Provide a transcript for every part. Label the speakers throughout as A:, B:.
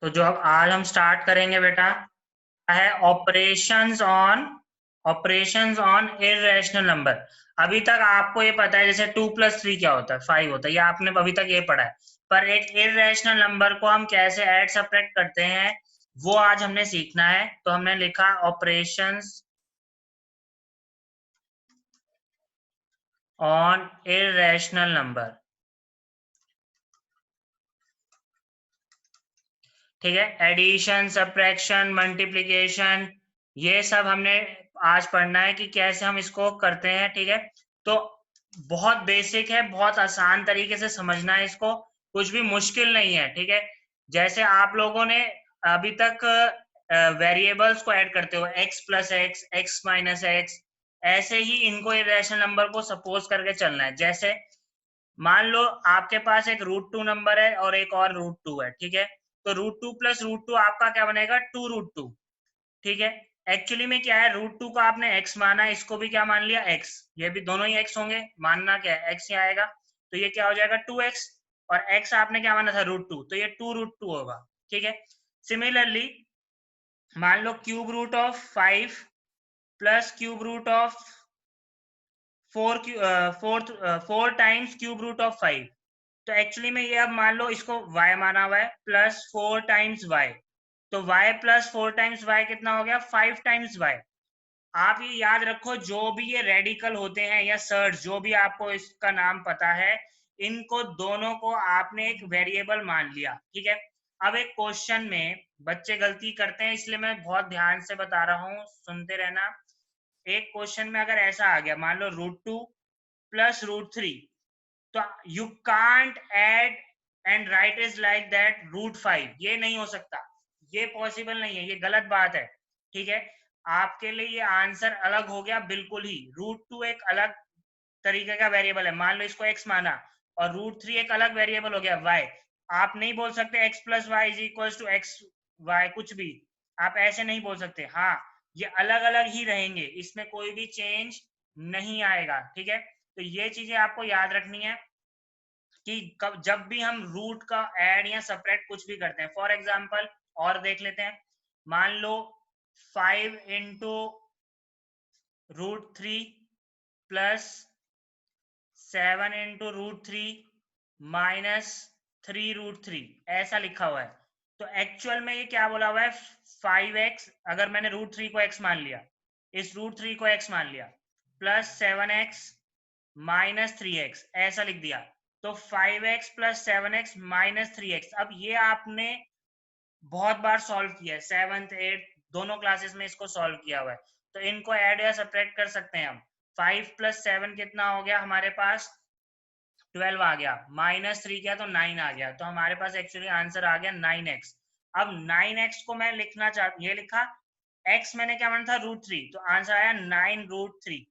A: तो जो अब आज हम स्टार्ट करेंगे बेटा है ऑपरेशंस ऑन इर्रेशनल नंबर। अभी तक आपको ये पता है जैसे 2+3 क्या होता है, 5 होता है, ये आपने अभी तक ये पढ़ा है। पर एक इर्रेशनल नंबर को हम कैसे ऐड सब्ट्रैक्ट करते हैं वो आज हमने सीखना है। तो हमने लिखा ऑपरेशंस ऑन इर्रेशनल नंबर। ठीक है, एडिशन, सब्ट्रैक्शन, मल्टीप्लिकेशन, ये सब हमने आज पढ़ना है कि कैसे हम इसको करते हैं। ठीक है, तो बहुत बेसिक है, बहुत आसान तरीके से समझना है इसको, कुछ भी मुश्किल नहीं है। ठीक है, जैसे आप लोगों ने अभी तक वेरिएबल्स को ऐड करते हो x plus x, x minus x, ऐसे ही इनको इरेशनल नंबर को सपोज करके चलना है। जैसे मान लो आपके पास एक √2 नंबर है और एक और √2 है। ठीक है, तो √2 प्लस √2 आपका क्या बनेगा, 2√2। ठीक है, एक्चुअली में क्या है, √2 को आपने x माना, इसको भी क्या मान लिया, x। ये भी दोनों ही x होंगे, मानना क्या है, x ही आएगा। तो ये क्या हो जाएगा, 2x, और x आपने क्या माना था, √2, तो ये 2√2 होगा। ठीक है, सिमिलरली मान लो cube root of 5 plus cube root of 4 times cube root of 5। तो एक्चुअली में ये अब मान लो इसको y माना हुआ है, प्लस 4 टाइम्स y। तो y प्लस 4 टाइम्स y कितना हो गया, 5 टाइम्स y। आप ये याद रखो, जो भी ये रेडिकल होते हैं या सर्ज, जो भी आपको इसका नाम पता है, इनको दोनों को आपने एक वेरिएबल मान लिया। ठीक है, अब एक क्वेश्चन में बच्चे गलती करते हैं, इसलिए मैं बहुत ध्यान से बता रहा हूँ, सुनते रहना। एक क्वेश्चन में अगर ऐसा आ गया, मान लो √2 प्लस √3, तो you can't add and right is like that √5, ये नहीं हो सकता, ये पॉसिबल नहीं है, ये गलत बात है। ठीक है, आपके लिए ये आंसर अलग हो गया बिल्कुल ही। √2 एक अलग तरीके का वेरिएबल है, मान लो इसको x माना, और √3 एक अलग वेरिएबल हो गया y। आप नहीं बोल सकते x plus y is equal to x y, कुछ भी आप ऐसे नहीं बोल सकते। हाँ, ये अलग अलग ही रहेंगे, इसमें कोई भी चेंज नहीं आएगा। ठीक है, तो ये चीजें आपको याद रखनी है कि कब जब भी हम रूट का ऐड या सब्ट्रैक्ट कुछ भी करते हैं। फॉर एग्जांपल और देख लेते हैं, मान लो 5 इंटू √3 प्लस 7 इंटू √3 माइनस 3√3, ऐसा लिखा हुआ है। तो एक्चुअल में ये क्या बोला हुआ है, 5x, अगर मैंने √3 को x मान लिया, इस √3 को x मान लिया, प्लस 7x माइनस 3x, ऐसा लिख दिया। तो 5x plus 7x minus 3x, अब ये आपने बहुत बार सॉल्व किया है, 7th 8th दोनों क्लासेस में इसको सॉल्व किया हुआ है। तो इनको ऐड या सब्ट्रैक्ट कर सकते हैं हम। 5 प्लस 7 कितना हो गया हमारे पास, 12 आ गया, माइनस 3 किया तो 9 आ गया। तो हमारे पास एक्चुअली आंसर आ गया 9x। अब 9x को मैं लिखना चाहता, ये लिखा, x मैंने क्या माना था, √3, तो आंसर आया 9√3।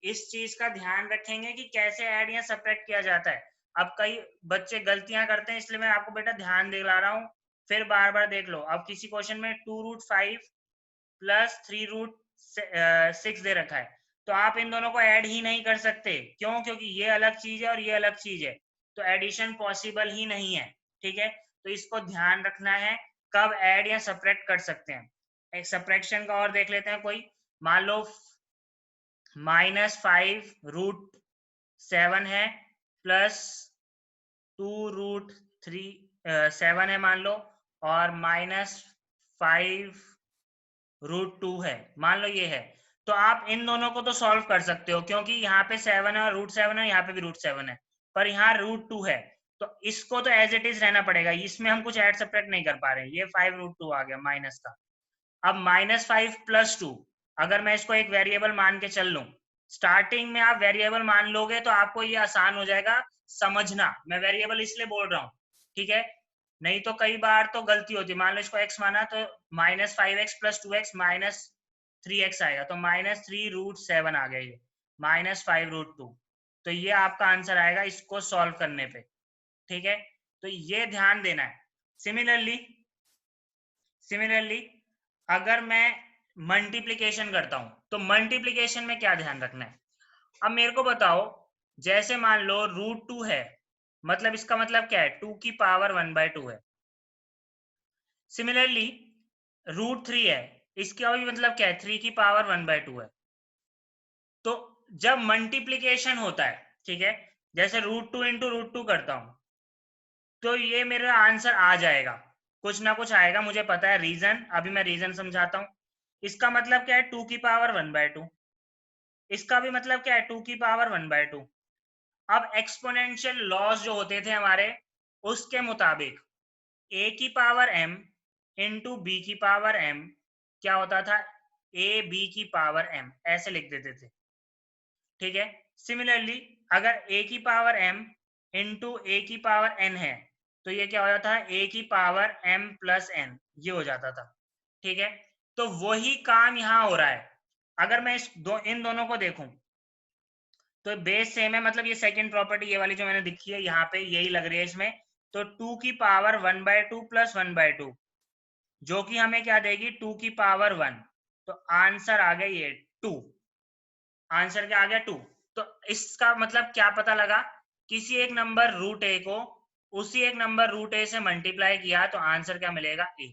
A: इस चीज का ध्यान रखेंगे कि कैसे ऐड या सब्ट्रैक्ट किया जाता है। अब कई बच्चे गलतियां करते हैं, इसलिए मैं आपको बेटा ध्यान दिला रहा हूँ, फिर बार बार देख लो। अब किसी क्वेश्चन में 2√5 प्लस 3√6 दे रखा है, तो आप इन दोनों को ऐड ही नहीं कर सकते। क्यों, क्योंकि ये अलग चीज है और ये अलग चीज है, तो एडिशन पॉसिबल ही नहीं है। ठीक है, तो इसको ध्यान रखना है कब ऐड या सब्ट्रैक्ट कर सकते हैं। एक सब्ट्रैक्शन का और देख लेते हैं कोई, मान लो -5√7 है, प्लस 2√3 7 है मान लो, और -5√2 है, मान लो ये है। तो आप इन दोनों को तो सॉल्व कर सकते हो, क्योंकि यहाँ पे 7 है और √7 है, यहाँ पे भी √7 है, पर यहाँ √2 है, तो इसको तो एज इट इज रहना पड़ेगा, इसमें हम कुछ ऐड सब्ट्रैक्ट नहीं कर पा रहे। ये 5√2 आ गया माइनस का। अब -5 प्लस 2, अगर मैं इसको एक वेरिएबल मान के चल लूं, स्टार्टिंग में आप वेरिएबल मान लोगे तो आपको ये आसान हो जाएगा समझना। मैं वेरिएबल इसलिए बोल रहा हूँ, ठीक है, नहीं तो कई बार तो गलती होती है। मान लो इसको x माना, तो -5x plus 2x minus 3x आएगा, तो -3√7 आ गया, ये -5√2। तो ये आपका आंसर आएगा इसको सॉल्व करने पे। ठीक है, तो ये ध्यान देना है। सिमिलरली अगर मैं मल्टीप्लिकेशन करता हूं, तो मल्टीप्लिकेशन में क्या ध्यान रखना है। अब मेरे को बताओ, जैसे मान लो √2 है, मतलब इसका मतलब क्या है, 2 की पावर 1/2 है। सिमिलरली √3 है, इसका भी मतलब क्या है, 3 की पावर 1/2 है। तो जब मल्टीप्लीकेशन होता है, ठीक है, जैसे √2 इंटू √2 करता हूं, तो ये मेरा आंसर आ जाएगा, कुछ ना कुछ आएगा, मुझे पता है रीजन, अभी मैं रीजन समझाता हूं। इसका मतलब क्या है, 2 की पावर 1/2, इसका भी मतलब क्या है, 2 की पावर 1/2। अब एक्सपोनेंशियल लॉज जो होते थे हमारे, उसके मुताबिक a की पावर m इंटू बी की पावर m क्या होता था, a b की पावर m, ऐसे लिख देते थे, ठीक है। सिमिलरली अगर a की पावर m इंटू a की पावर n है, तो ये क्या हो जाता है, a की पावर m प्लस n, ये हो जाता था, ठीक है। तो वही काम यहाँ हो रहा है। अगर मैं इन दोनों को देखूं, तो बेस सेम है, मतलब ये सेकंड प्रॉपर्टी, ये वाली जो मैंने दिखी है यहाँ पे, यही लग रही है इसमें। तो 2 की पावर 1/2 प्लस 1/2, जो कि हमें क्या देगी, 2 की पावर 1। तो आंसर आ गया ये 2, आंसर क्या आ गया 2। तो इसका मतलब क्या पता लगा, किसी एक नंबर √a को उसी एक नंबर √a से मल्टीप्लाई किया तो आंसर क्या मिलेगा, a,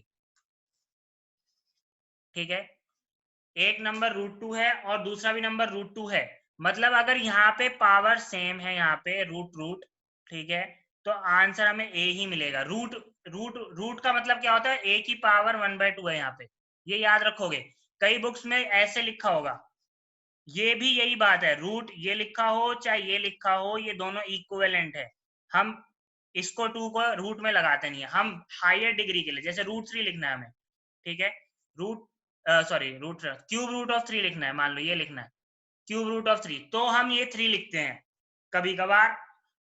A: ठीक है। एक नंबर √2 है और दूसरा भी नंबर √2 है, मतलब अगर यहाँ पे पावर सेम है, यहाँ पे रूट, ठीक है, तो आंसर हमें a ही मिलेगा। रूट रूट रूट का मतलब क्या होता है, a की पावर 1/2 है यहाँ पे, ये याद रखोगे, कई बुक्स में ऐसे लिखा होगा। ये भी यही बात है, रूट ये लिखा हो चाहे ये लिखा हो, ये दोनों इक्विवेलेंट है। हम इसको 2 को रूट में लगाते नहीं है, हम हायर डिग्री के लिए, जैसे √3 लिखना है हमें, ठीक है, root sorry root cube root of 3 लिखना है, मान लो ये लिखना है क्यूब रूट ऑफ 3, तो हम ये 3 लिखते हैं। कभी कभार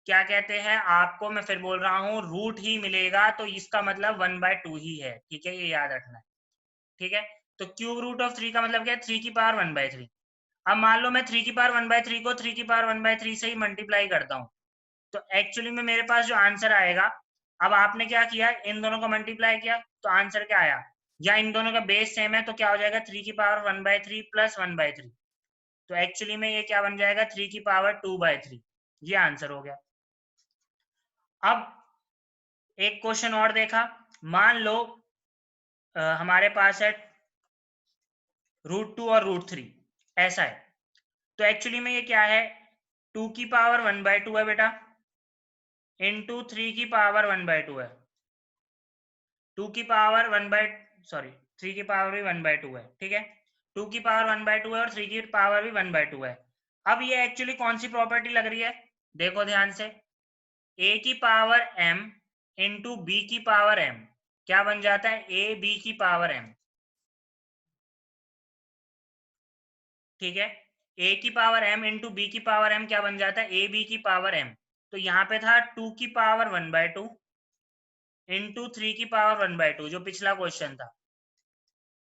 A: क्या कहते हैं, आपको मैं फिर बोल रहा हूँ, रूट ही मिलेगा तो इसका मतलब 1/2 ही है, ठीक है, ये याद रखना है, ठीक है। तो क्यूब रूट ऑफ 3 का मतलब क्या है, 3 की पावर 1/3। अब मान लो मैं 3 की पावर 1/3 को 3 की पावर 1/3 से ही मल्टीप्लाई करता हूँ, तो एक्चुअली में मेरे पास जो आंसर आएगा, अब आपने क्या किया, इन दोनों को मल्टीप्लाई किया तो आंसर क्या आया, या इन दोनों का बेस सेम है तो क्या हो जाएगा, 3 की पावर 1/3 प्लस 1/3, तो एक्चुअली में ये क्या बन जाएगा, 3 की पावर 2/3, ये आंसर हो गया। अब एक क्वेश्चन और देखा, मान लो हमारे पास है √2 और √3, ऐसा है, तो एक्चुअली में ये क्या है, 2 की पावर 1/2 है बेटा, इंटू 3 की पावर 1/2 है, 2 की पावर 3 की पावर भी 1/2 है, ठीक है, 2 की पावर 1/2 है और 3 की पावर भी 1/2 है। अब ये एक्चुअली कौन सी प्रॉपर्टी लग रही है, देखो ध्यान से, a की पावर m इंटू बी की पावर m क्या बन जाता है, a b की पावर m, ठीक है, a की पावर m इंटू बी की पावर m क्या बन जाता है, a b की पावर m। तो यहाँ पे था 2 की पावर 1/2 इंटू 3 की पावर 1/2, जो पिछला क्वेश्चन था,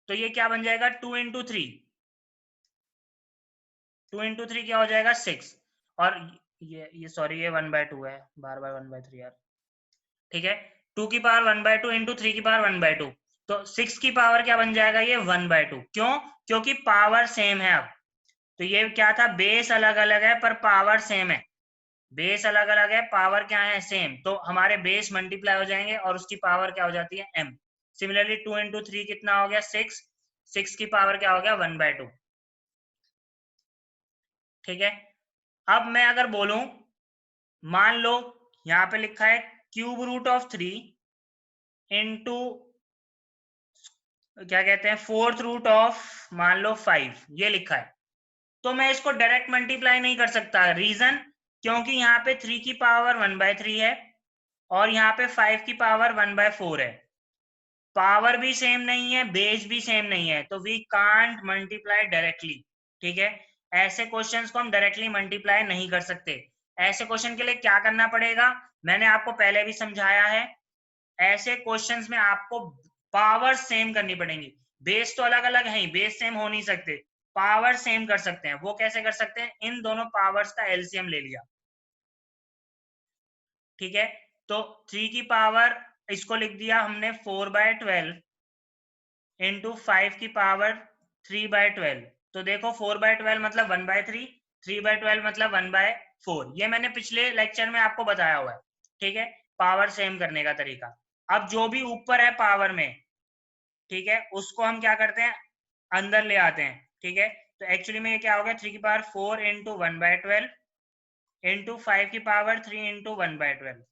A: तो ये क्या बन जाएगा, 2 इंटू 3, 2 इंटू 3 क्या हो जाएगा, 6, और ये सॉरी ये 1/2 है, बार बार 1/3 यार, ठीक है, 2 की पावर 1/2 इंटू 3 की पावर 1/2, तो 6 की पावर क्या बन जाएगा, ये 1/2, क्यों, क्योंकि पावर सेम है। अब तो ये क्या था, बेस अलग अलग है पर पावर सेम है, बेस अलग अलग है, पावर क्या है, सेम, तो हमारे बेस मल्टीप्लाई हो जाएंगे और उसकी पावर क्या हो जाती है, m। सिमिलरली 2 इंटू 3 कितना हो गया, 6, 6 की पावर क्या हो गया, 1/2, ठीक है। अब मैं अगर बोलूं, मान लो यहाँ पे लिखा है क्यूब रूट ऑफ 3 इंटू क्या कहते हैं, फोर्थ रूट ऑफ मान लो 5, ये लिखा है, तो मैं इसको डायरेक्ट मल्टीप्लाई नहीं कर सकता, रीजन, क्योंकि यहाँ पे 3 की पावर 1/3 है और यहाँ पे 5 की पावर 1/4 है, पावर भी सेम नहीं है, बेस भी सेम नहीं है, तो वी कांट मल्टीप्लाई डायरेक्टली, ठीक है। ऐसे क्वेश्चंस को हम डायरेक्टली मल्टीप्लाई नहीं कर सकते। ऐसे क्वेश्चन के लिए क्या करना पड़ेगा, मैंने आपको पहले भी समझाया है, ऐसे क्वेश्चंस में आपको पावर सेम करनी पड़ेंगी, बेस तो अलग अलग है, बेस सेम हो नहीं सकते, पावर सेम कर सकते हैं। वो कैसे कर सकते हैं, इन दोनों पावर्स का एलसीएम ले लिया, ठीक है। तो 3 की पावर इसको लिख दिया हमने 4/12 इंटू 5 की पावर 3/12, तो देखो 4/12 मतलब 1/3, 3/12 मतलब 1/4, ये मैंने पिछले लेक्चर में आपको बताया हुआ है, ठीक है, पावर सेम करने का तरीका। अब जो भी ऊपर है पावर में, ठीक है, उसको हम क्या करते हैं, अंदर ले आते हैं, ठीक है। तो एक्चुअली में ये क्या हो गया, 3 की पावर 4 इंटू 1/12 इंटू 5 की पावर 3 इंटू 1/12।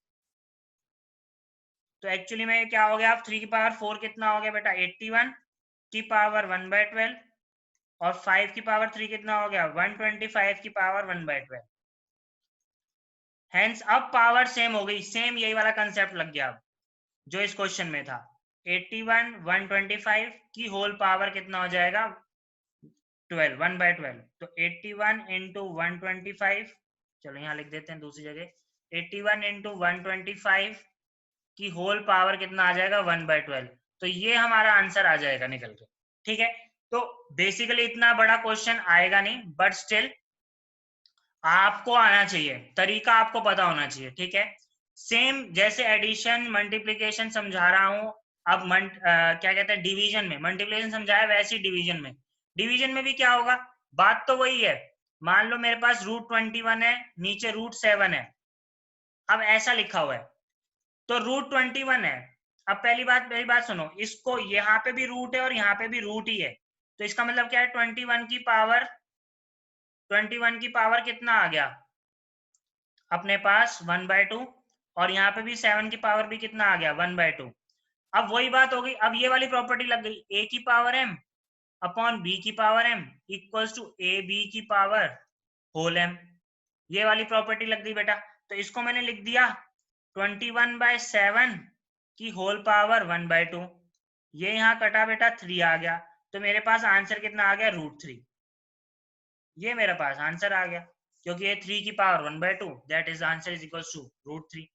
A: तो एक्चुअली में क्या हो गया, 3 की पावर 4 कितना हो गया बेटा, 81 की पावर 1/12, और 5 की पावर 3 कितना हो गया, 125 की पावर 1/12। हेंस अब पावर सेम हो गई, सेम यही वाला कंसेप्ट लग गया अब जो इस क्वेश्चन में था। 81 125 की होल पावर कितना हो जाएगा, 12, 1/12। तो 81 इंटू 125, चलो यहाँ लिख देते हैं दूसरी जगह, 81 इंटू 125 की होल पावर कितना आ जाएगा, 1/12। तो ये हमारा आंसर आ जाएगा निकल के, ठीक है। तो बेसिकली इतना बड़ा क्वेश्चन आएगा नहीं, बट स्टिल आपको आना चाहिए, तरीका आपको पता होना चाहिए, ठीक है। सेम जैसे एडिशन मल्टीप्लिकेशन समझा रहा हूं, अब क्या कहते हैं, डिवीजन में मल्टीप्लिकेशन समझाया, वैसे ही डिवीजन में भी क्या होगा, बात तो वही है। मान लो मेरे पास √21 है, नीचे √7 है, अब ऐसा लिखा हुआ है, तो √21 है। अब पहली बात सुनो, इसको यहाँ पे भी रूट है और यहाँ पे भी रूट ही है, तो इसका मतलब क्या है, 21 की पावर कितना आ गया अपने पास, 1/2, और यहाँ पे भी 7 की पावर भी कितना आ गया, 1/2। अब वही बात हो गई, अब ये वाली प्रॉपर्टी लग गई, a की पावर m अपॉन b की power m equals to a b की पावर होल m। ये वाली प्रॉपर्टी लग गई बेटा। तो इसको मैंने लिख दिया 21/7 की होल पावर 1/2। ये यहाँ कटा बेटा, 3 आ गया, तो मेरे पास आंसर कितना आ गया, √3। ये मेरे पास आंसर आ गया, क्योंकि ये 3 की power 1/2, that is answer is equals to √3।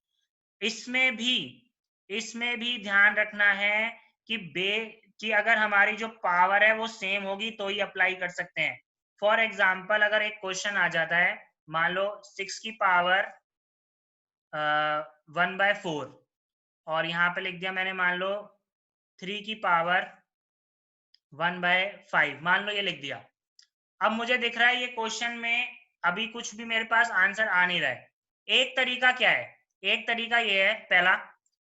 A: इसमें भी ध्यान रखना है कि अगर हमारी जो पावर है वो सेम होगी तो ही अप्लाई कर सकते हैं। फॉर एग्जाम्पल अगर एक क्वेश्चन आ जाता है, मान लो 6 की पावर 1/4, और यहाँ पे लिख दिया मैंने मान लो 3 की पावर 1/5, मान लो ये लिख दिया। अब मुझे दिख रहा है ये क्वेश्चन में अभी कुछ भी मेरे पास आंसर आ नहीं रहा है। एक तरीका क्या है, एक तरीका ये है, पहला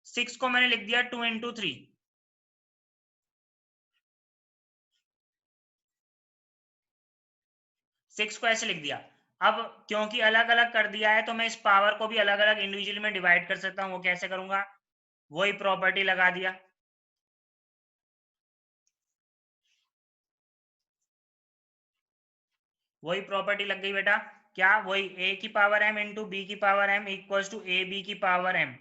A: 6 को मैंने लिख दिया 2 इंटू 3, 6 को ऐसे लिख दिया। अब क्योंकि अलग अलग कर दिया है, तो मैं इस पावर को भी अलग अलग इंडिविजुअली में डिवाइड कर सकता हूँ। वो कैसे करूंगा, वही प्रॉपर्टी लगा दिया, वही प्रॉपर्टी लग गई बेटा। क्या, वही a की पावर m इंटू बी की power m equals to a b की पावर m।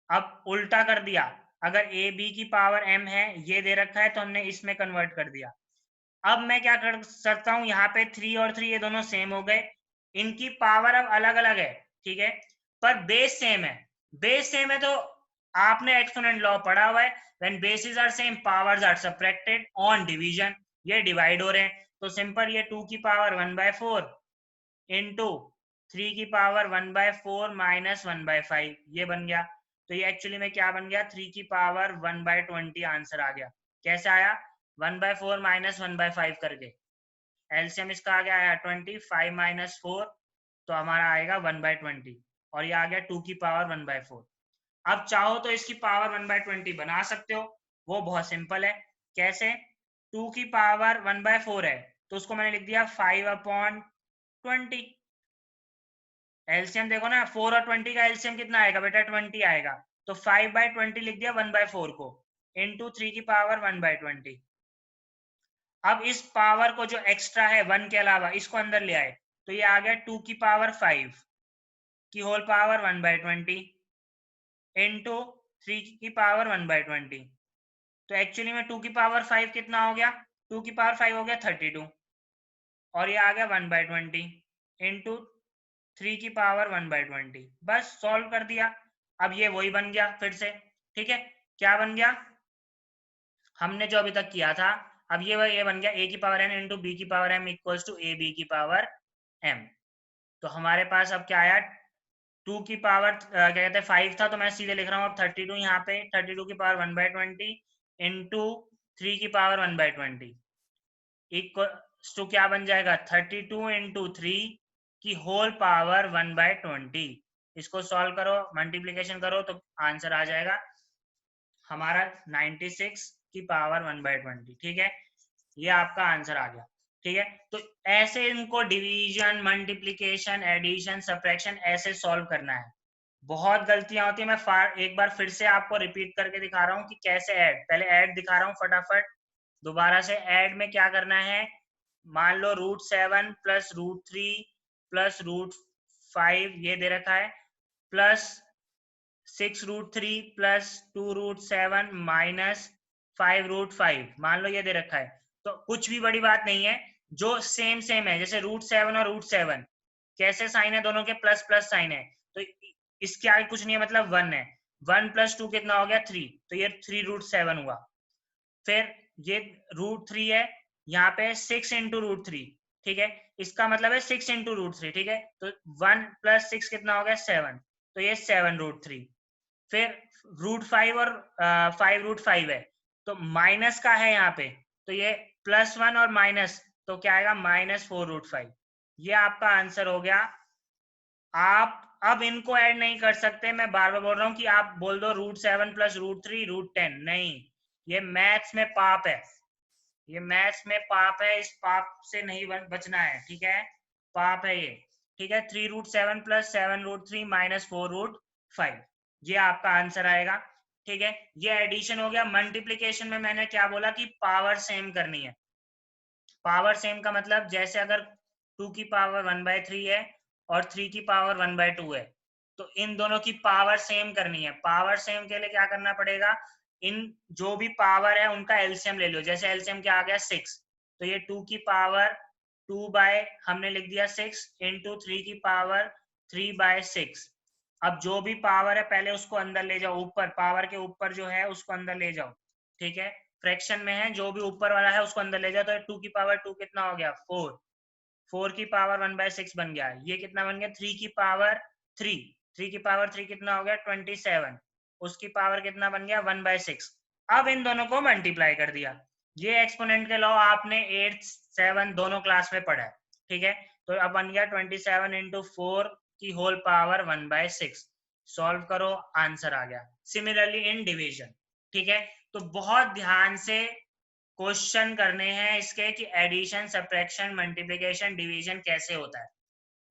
A: अब उल्टा कर दिया, अगर ए बी की पावर m है, ये दे रखा है, तो हमने इसमें कन्वर्ट कर दिया। अब मैं क्या कर सकता हूँ, यहाँ पे 3 और 3 ये दोनों सेम हो गए, इनकी पावर अब अलग अलग है, ठीक है, पर बेस सेम है। बेस सेम है तो आपने एक्सपोनेंट लॉ पढ़ा हुआ है, when bases are same powers are subtracted on division, ये डिवाइड हो रहे हैं, तो सिंपल ये 2 की पावर 1/4 इंटू 3 की पावर 1/4 माइनस 1/5 ये बन गया। तो ये एक्चुअली में क्या बन गया, 3 की पावर 1/20 आंसर आ गया। कैसे आया, 1/4 माइनस 1/5 करके, एलसीएम इसका आ गया आया 20, 5 माइनस 4, तो हमारा आएगा 1/20, और ये आ गया 2 की पावर 1/4। अब चाहो तो इसकी पावर 1/20 बना सकते हो, वो बहुत सिंपल है। कैसे, 2 की पावर 1/4 है, तो उसको मैंने लिख दिया 5/20। एलसीएम देखो ना, 4 और 20 का एलसीएम कितना आएगा बेटा, 20 आएगा, तो 5/20 लिख दिया 1/4 को, इंटू 3 की पावर 1/20। अब इस पावर को जो एक्स्ट्रा है 1 के अलावा, इसको अंदर ले आए, तो ये आ गया 2 की पावर 5 की होल पावर 1/20 इंटू 3 की पावर 1/20। तो एक्चुअली में 2 की पावर 5 कितना हो गया, 2 की पावर 5 हो गया 32, और ये आ गया 1/20 इंटू 3 की पावर 1/20। बस सॉल्व कर दिया। अब ये वही बन गया फिर से, ठीक है, क्या बन गया, हमने जो अभी तक किया था। अब ये बन गया a की पावर n इंटू बी की power m equals to a b की पावर m। तो हमारे पास अब क्या आया, 2 की पावर क्या कहते हैं 5 था, तो मैं सीधे लिख रहा हूँ अब 32 यहाँ पे, 32 की पावर 1/20 इंटू 3 की पावर 1/20 इक्वल्स टू क्या बन जाएगा, 32 इंटू 3 की होल पावर 1/20। इसको सॉल्व करो, मल्टीप्लीकेशन करो, तो आंसर आ जाएगा हमारा 96 की पावर 1/20, ठीक है, ये आपका आंसर आ गया, ठीक है। तो ऐसे इनको डिवीजन, मल्टीप्लिकेशन, एडिशन, सब्ट्रैक्शन ऐसे सॉल्व करना है। बहुत गलतियां होती है, मैं एक बार फिर से आपको रिपीट करके दिखा रहा हूँ कि कैसे ऐड, पहले ऐड दिखा रहा हूँ फटाफट दोबारा से। ऐड में क्या करना है, मान लो √7 प्लस √3 प्लस √5 ये दे रखा है, प्लस 6√3 प्लस 2√7 माइनस 5√5, मान लो ये दे रखा है। तो कुछ भी बड़ी बात नहीं है, जो सेम सेम है, जैसे √7 और √7 कैसे साइन है, दोनों के प्लस प्लस साइन है, तो इसके आगे कुछ नहीं है, मतलब 1 है। 1 + 2 कितना हो गया 3, तो ये 3√7 हुआ। फिर ये √3 है, यहाँ पे 6 × √3, ठीक है, इसका मतलब है 6 × √3, ठीक है, तो 1 + 6 कितना हो गया 7, तो ये 7√3। फिर √5 और 5√5 है, तो माइनस का है यहाँ पे, तो ये +1 और माइनस, तो क्या आएगा -4√5। ये आपका आंसर हो गया। आप अब इनको ऐड नहीं कर सकते, मैं बार बार बोल रहा हूँ कि आप बोल दो √7 + √3 √10, नहीं, ये मैथ्स में पाप है, ये मैथ्स में पाप है, इस पाप से नहीं बचना है, ठीक है, पाप है ये, ठीक है। 3√7 + 7√3 -4√5, ये आपका आंसर आएगा, ठीक है। ये एडिशन हो गया। मल्टीप्लीकेशन में मैंने क्या बोला कि पावर सेम करनी है। पावर सेम का मतलब जैसे अगर 2 की पावर 1/3 है और 3 की पावर 1/2 है, तो इन दोनों की पावर सेम करनी है। पावर सेम के लिए क्या करना पड़ेगा, इन जो भी पावर है उनका एलसीएम ले लो। जैसे एलसीएम क्या आ गया 6, तो ये 2 की पावर 2 हमने लिख दिया 6 × 3 की पावर 3/6। अब जो भी पावर है पहले उसको अंदर ले जाओ, ऊपर पावर के ऊपर जो है उसको अंदर ले जाओ, ठीक है, फ्रैक्शन में है, जो भी ऊपर वाला है उसको अंदर ले जाओ, तो 2 की पावर 2 कितना हो गया 4, 4 की पावर 1/6 बन गया, ये कितना बन गया 3 की पावर 3, 3 की पावर 3 कितना हो गया 27, उसकी पावर कितना बन गया 1/6। अब इन दोनों को मल्टीप्लाई कर दिया। ये एक्सपोनेंट के लॉ आपने 8th 7 दोनों क्लास में पढ़ा है, ठीक है। तो अब बन गया 27 × 4 की होल पावर 1/6। सॉल्व करो, आंसर आ गया। सिमिलरली इन डिवीजन, ठीक है। तो बहुत ध्यान से क्वेश्चन करने हैं इसके कि एडिशन, सब्ट्रैक्शन, मल्टीप्लिकेशन, डिवीजन कैसे होता है।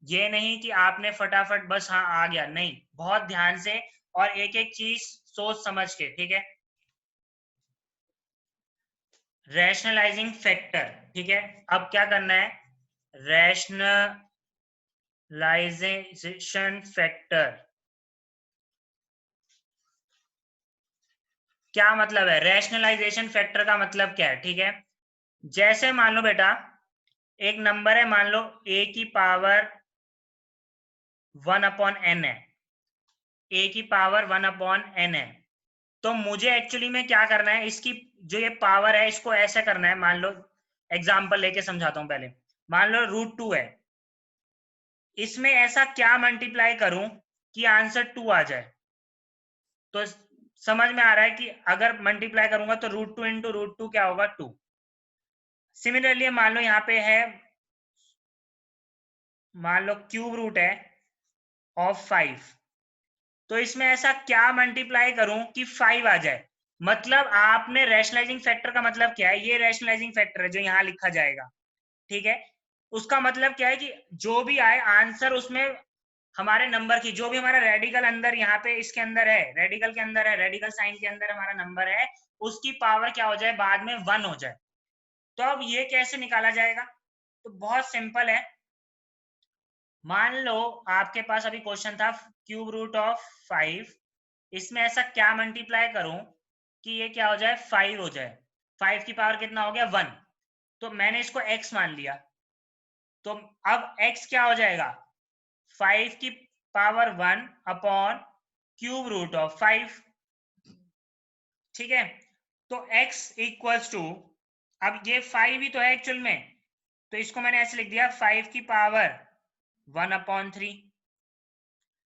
A: ये नहीं कि आपने फटाफट बस हाँ आ गया, नहीं, बहुत ध्यान से और एक एक चीज सोच समझ के, ठीक है। रैशनलाइजिंग फैक्टर, ठीक है, अब क्या करना है, रैशनलाइजेशन फैक्टर क्या मतलब है, रैशनलाइजेशन फैक्टर का मतलब क्या है, ठीक है। जैसे मान लो बेटा एक नंबर है, मान लो a की पावर 1/n है, a की पावर 1/n है, तो मुझे एक्चुअली में क्या करना है, इसकी जो ये पावर है इसको ऐसे करना है, मान लो एग्जांपल लेके समझाता हूं पहले। मान लो √2 है, इसमें ऐसा क्या मल्टीप्लाई करूं कि आंसर 2 आ जाए। तो समझ में आ रहा है कि अगर मल्टीप्लाई करूंगा तो √2 × √2 क्या होगा 2। सिमिलरली मान लो यहाँ पे है, मान लो क्यूब रूट है ऑफ 5, तो इसमें ऐसा क्या मल्टीप्लाई करूं कि 5 आ जाए। मतलब आपने रैशनलाइजिंग फैक्टर का मतलब क्या है, ये रैशनलाइजिंग फैक्टर है जो यहाँ लिखा जाएगा, ठीक है। उसका मतलब क्या है कि जो भी आए आंसर उसमें हमारे नंबर की, जो भी हमारा रेडिकल अंदर यहाँ पे इसके अंदर है, रेडिकल के अंदर है, रेडिकल साइन के अंदर हमारा नंबर है, उसकी पावर क्या हो जाए बाद में 1 हो जाए। तो अब ये कैसे निकाला जाएगा, तो बहुत सिंपल है। मान लो आपके पास अभी क्वेश्चन था क्यूब रूट ऑफ 5, इसमें ऐसा क्या मल्टीप्लाई करूं कि ये क्या हो जाए 5 हो जाए। 5 की पावर कितना हो गया 1, तो मैंने इसको x मान लिया, तो अब x क्या हो जाएगा 5 की पावर 1 क्यूब रूट ऑफ 5, ठीक है। तो x इक्वल्स टू, अब ये 5 ही तो है एक्चुअल में, तो इसको मैंने ऐसे लिख दिया 5 की पावर 1/3,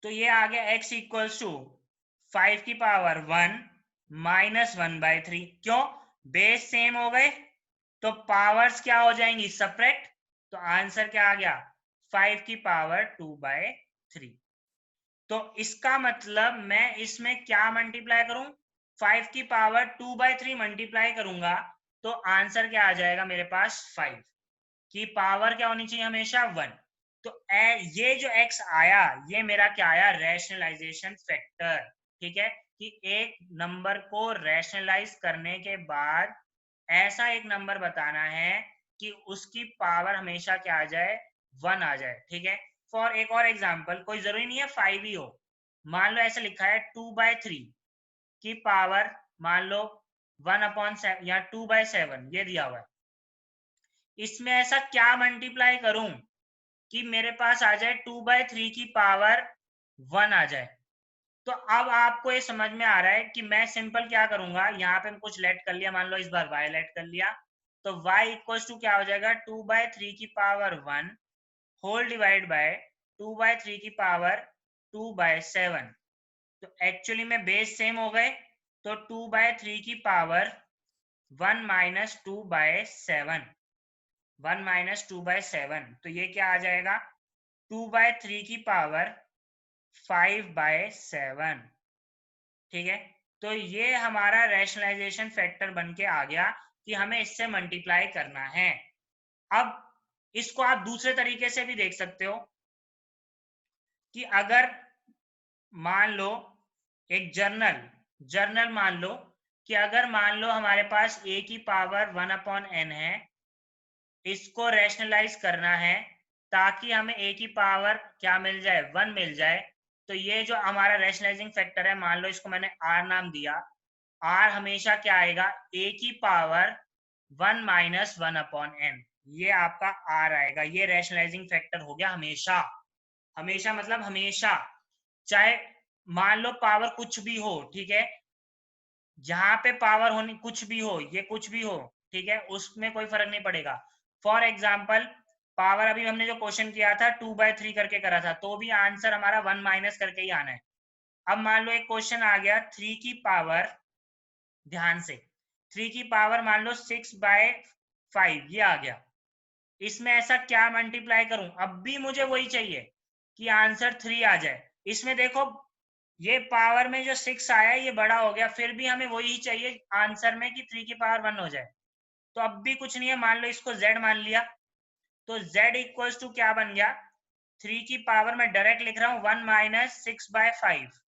A: तो ये आ गया x इक्वल्स टू 5 की पावर 1 -1/3। क्यों, बेस सेम हो गए तो पावर्स क्या हो जाएंगी सपरेट, तो आंसर क्या आ गया 5 की पावर 2/3। तो इसका मतलब मैं इसमें क्या मल्टीप्लाई करूं, 5 की पावर 2/3 मल्टीप्लाई करूंगा तो आंसर क्या आ जाएगा मेरे पास 5 की पावर क्या होनी चाहिए हमेशा 1। तो ये जो x आया ये मेरा क्या आया रैशनलाइजेशन फैक्टर। ठीक है कि एक नंबर को रैशनलाइज करने के बाद ऐसा एक नंबर बताना है कि उसकी पावर हमेशा क्या आ जाए 1 आ जाए। ठीक है फॉर एक और एग्जांपल कोई जरूरी नहीं है 5 ही हो, मान लो ऐसा लिखा है 2/3 की पावर मान लो 1/7 या 2/7 ये दिया हुआ है। इसमें ऐसा क्या मल्टीप्लाई करूं कि मेरे पास आ जाए 2/3 की पावर 1 आ जाए। तो अब आपको ये समझ में आ रहा है कि मैं सिंपल क्या करूंगा, यहाँ पे कुछ लेट कर लिया, मान लो इस बार y लेट कर लिया तो y इक्वल टू क्या हो जाएगा 2/3 की पावर 1 होल डिवाइड बाय 2/3 की पावर 2/7। तो एक्चुअली में बेस सेम हो गए तो 2/3 की पावर 1 माइनस 2/7 1 माइनस 2/7 तो ये क्या आ जाएगा 2/3 की पावर 5/7। ठीक है तो ये हमारा रैशनलाइजेशन फैक्टर बन के आ गया कि हमें इससे मल्टीप्लाई करना है। अब इसको आप दूसरे तरीके से भी देख सकते हो कि अगर मान लो एक जर्नल मान लो कि अगर मान लो हमारे पास a की पावर 1/n है, इसको रैशनलाइज करना है ताकि हमें a की पावर क्या मिल जाए 1 मिल जाए। तो ये जो हमारा रैशनलाइजिंग फैक्टर है मान लो इसको मैंने r नाम दिया, r हमेशा क्या आएगा a की पावर 1 माइनस 1/n ये आपका r आएगा। ये रैशनलाइजिंग फैक्टर हो गया हमेशा। हमेशा मतलब हमेशा चाहे मान लो पावर कुछ भी हो। ठीक है जहां पे पावर होनी कुछ भी हो ये कुछ भी हो ठीक है उसमें कोई फर्क नहीं पड़ेगा। फॉर एग्जाम्पल पावर अभी हमने जो क्वेश्चन किया था 2/3 करके करा था तो भी आंसर हमारा 1 माइनस करके ही आना है। अब मान लो एक क्वेश्चन आ गया 3 की पावर, ध्यान से 3 की पावर मान लो 6/5 ये आ गया। इसमें ऐसा क्या मल्टीप्लाई करूं, अब भी मुझे वही चाहिए कि आंसर 3 आ जाए। इसमें देखो ये पावर में जो 6 आया ये बड़ा हो गया, फिर भी हमें वही चाहिए आंसर में कि 3 की पावर 1 हो जाए। तो अब भी कुछ नहीं है, मान लो इसको z मान लिया तो z इक्वल्स टू क्या बन गया 3 की पावर में डायरेक्ट लिख रहा हूं 1 माइनस 6/5।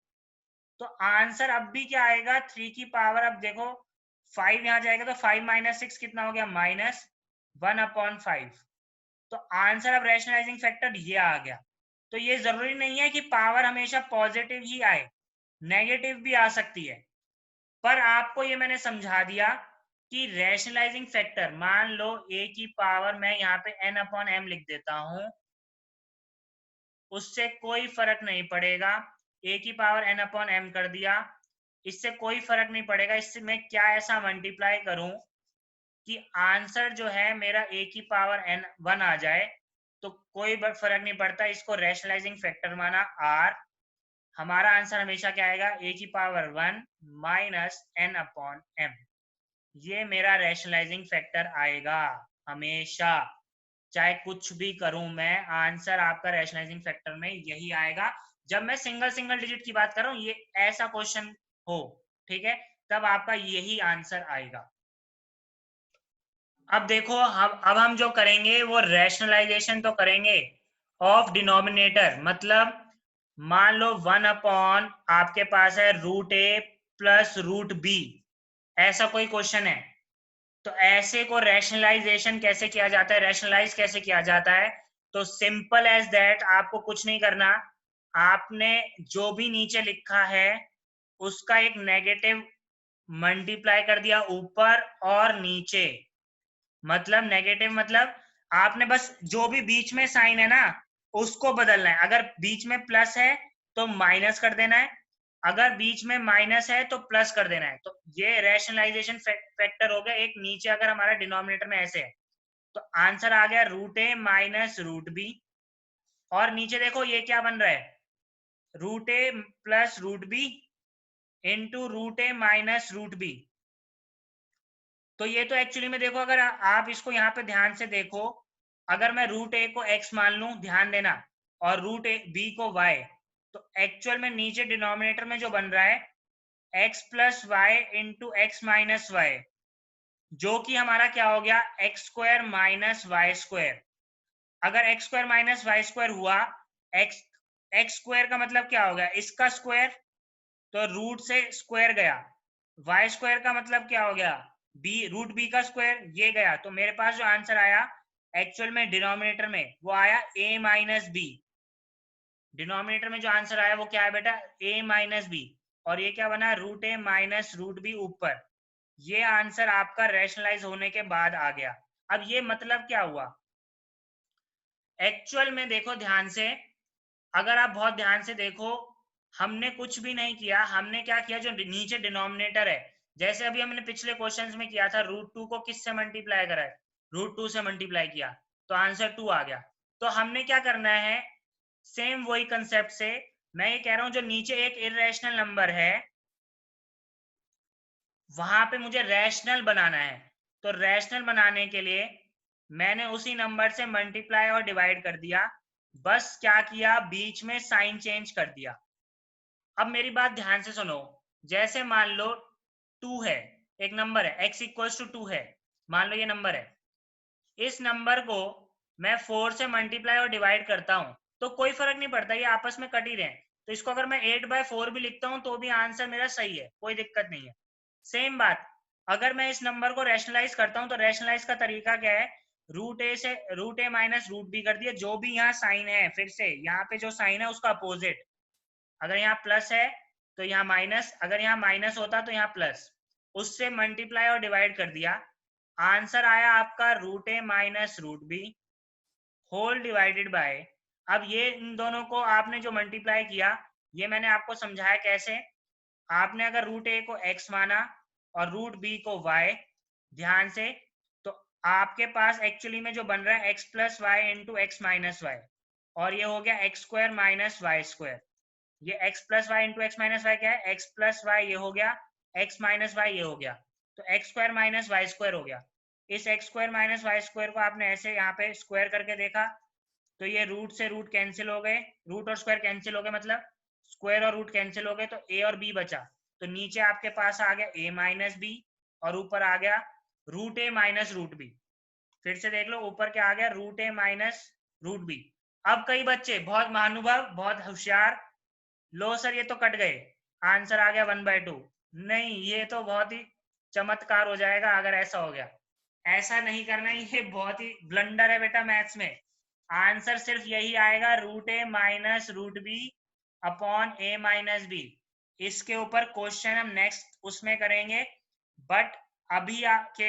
A: तो आंसर अब भी क्या आएगा 3 की पावर, अब देखो 5 यहां जाएगा तो 5 माइनस 6 कितना हो गया -1/5। तो आंसर अब रैशनलाइजिंग फैक्टर ये आ गया। तो ये जरूरी नहीं है कि पावर हमेशा पॉजिटिव ही आए, नेगेटिव भी आ सकती है। पर आपको ये मैंने समझा दिया कि रैशनलाइजिंग फैक्टर मान लो a की पावर मैं यहाँ पे n/m लिख देता हूं, उससे कोई फर्क नहीं पड़ेगा। a की पावर n/m कर दिया, इससे कोई फर्क नहीं पड़ेगा। इससे मैं क्या ऐसा मल्टीप्लाई करूं कि आंसर जो है मेरा a की पावर n1 आ जाए, तो कोई फर्क नहीं पड़ता। इसको रैशनलाइजिंग फैक्टर माना r, हमारा आंसर हमेशा क्या आएगा a की पावर 1 माइनस n/m। ये मेरा रैशनलाइजिंग फैक्टर आएगा हमेशा, चाहे कुछ भी करूं मैं आंसर आपका रैशनलाइजिंग फैक्टर में यही आएगा। जब मैं सिंगल सिंगल डिजिट की बात कर रहा हूं ये ऐसा क्वेश्चन हो ठीक है तब आपका यही आंसर आएगा। अब देखो अब हम जो करेंगे वो रैशनलाइजेशन तो करेंगे ऑफ डिनोमिनेटर, मतलब मान लो 1/ आपके पास है √a प्लस √b, ऐसा कोई क्वेश्चन है। तो ऐसे को रैशनलाइजेशन कैसे किया जाता है, रैशनलाइज कैसे किया जाता है, तो सिंपल एज दैट आपको कुछ नहीं करना, आपने जो भी नीचे लिखा है उसका एक नेगेटिव मल्टीप्लाई कर दिया ऊपर और नीचे। मतलब नेगेटिव मतलब आपने बस जो भी बीच में साइन है ना उसको बदलना है। अगर बीच में प्लस है तो माइनस कर देना है, अगर बीच में माइनस है तो प्लस कर देना है। तो ये रैशनलाइजेशन फैक्टर हो गया। एक नीचे अगर हमारा डिनोमिनेटर में ऐसे है तो आंसर आ गया √a माइनस √b, और नीचे देखो ये क्या बन रहा है √a plus √b into √a minus √b। तो ये तो एक्चुअली में देखो अगर आप इसको यहाँ पे ध्यान से देखो, अगर मैं √a को x मान लूं, ध्यान देना, और √b को y, तो एक्चुअल में नीचे डिनोमिनेटर में जो बन रहा है x plus y into x minus y, जो कि हमारा क्या हो गया x square minus y square. अगर x square minus y square हुआ, एक्स स्क्वायर का मतलब क्या हो गया इसका स्क्वायर, तो रूट से स्क्वायर गया। वाई स्क्वायर का मतलब क्या हो गया बी, रूट बी का स्क्वायर, ये गया। तो मेरे पास जो आंसर आया एक्चुअल में डिनोमिनेटर में वो आया a माइनस बी। डिनोमिनेटर में जो आंसर आया वो क्या है बेटा a माइनस बी, और ये क्या बना root a minus root b ऊपर। ये आंसर आपका रैशनलाइज होने के बाद आ गया। अब ये मतलब क्या हुआ एक्चुअल में, देखो ध्यान से, अगर आप बहुत ध्यान से देखो, हमने कुछ भी नहीं किया। हमने क्या किया, जो नीचे डिनोमिनेटर है, जैसे अभी हमने पिछले क्वेश्चंस में किया था, रूट टू को किससे मल्टीप्लाई करा है, रूट टू से मल्टीप्लाई किया तो आंसर टू आ गया। तो हमने क्या करना है, सेम वही कंसेप्ट से मैं ये कह रहा हूं, जो नीचे एक इरेशनल नंबर है वहां पे मुझे रैशनल बनाना है। तो रैशनल बनाने के लिए मैंने उसी नंबर से मल्टीप्लाई और डिवाइड कर दिया, बस क्या किया बीच में साइन चेंज कर दिया। अब मेरी बात ध्यान से सुनो, जैसे मान लो 2 है, एक नंबर है x इक्वल्स टू 2 है, मान लो ये नंबर है, इस नंबर को मैं 4 से मल्टीप्लाई और डिवाइड करता हूं तो कोई फर्क नहीं पड़ता, ये आपस में कट ही रहे। तो इसको अगर मैं 8/4 भी लिखता हूं तो भी आंसर मेरा सही है, कोई दिक्कत नहीं है। सेम बात अगर मैं इस नंबर को रैशनलाइज करता हूं तो रैशनलाइज का तरीका क्या है, रूट ए से root a minus root B कर दिया, जो भी यहाँ साइन है, फिर से यहाँ पे जो साइन है उसका अपोजिट, अगर यहाँ प्लस है तो यहाँ माइनस, अगर यहाँ माइनस होता तो यहाँ प्लस, उससे मल्टीप्लाई और डिवाइड कर दिया। आंसर आया आपका root a minus root b whole divided by. अब ये इन दोनों को आपने जो मल्टीप्लाई किया, ये मैंने आपको समझाया कैसे। आपने अगर रूट ए को x माना और रूट बी को y, ध्यान से, तो आपके पास एक्चुअली में जो बन रहा है x plus y into x minus y, और ये हो गया x square minus y square. ये x plus y into x minus y क्या है, x प्लस वाई ये हो गया, x माइनस वाई ये हो गया, तो x square minus y square हो गया। इस x square minus y square को आपने ऐसे यहाँ पे स्क्वायर करके देखा तो ये रूट से रूट कैंसिल हो गए, रूट और स्क्वायर कैंसिल हो गए, मतलब स्क्वायर और रूट कैंसिल हो गए, तो a और b बचा। तो नीचे आपके पास आ गया a माइनस बी और ऊपर आ गया root a minus root b. फिर से देख लो, ऊपर क्या आ गया root a minus root b. अब कई बच्चे बहुत महानुभाव, बहुत होशियार, लो सर ये तो कट गए, आंसर आ गया 1/2। नहीं, ये तो बहुत ही चमत्कार हो जाएगा अगर ऐसा हो गया। ऐसा नहीं करना, ये बहुत ही ब्लंडर है बेटा मैथ्स में। आंसर सिर्फ यही आएगा root a minus root B upon A minus B. इसके ऊपर क्वेश्चन हम नेक्स्ट उसमें करेंगे, बट अभी के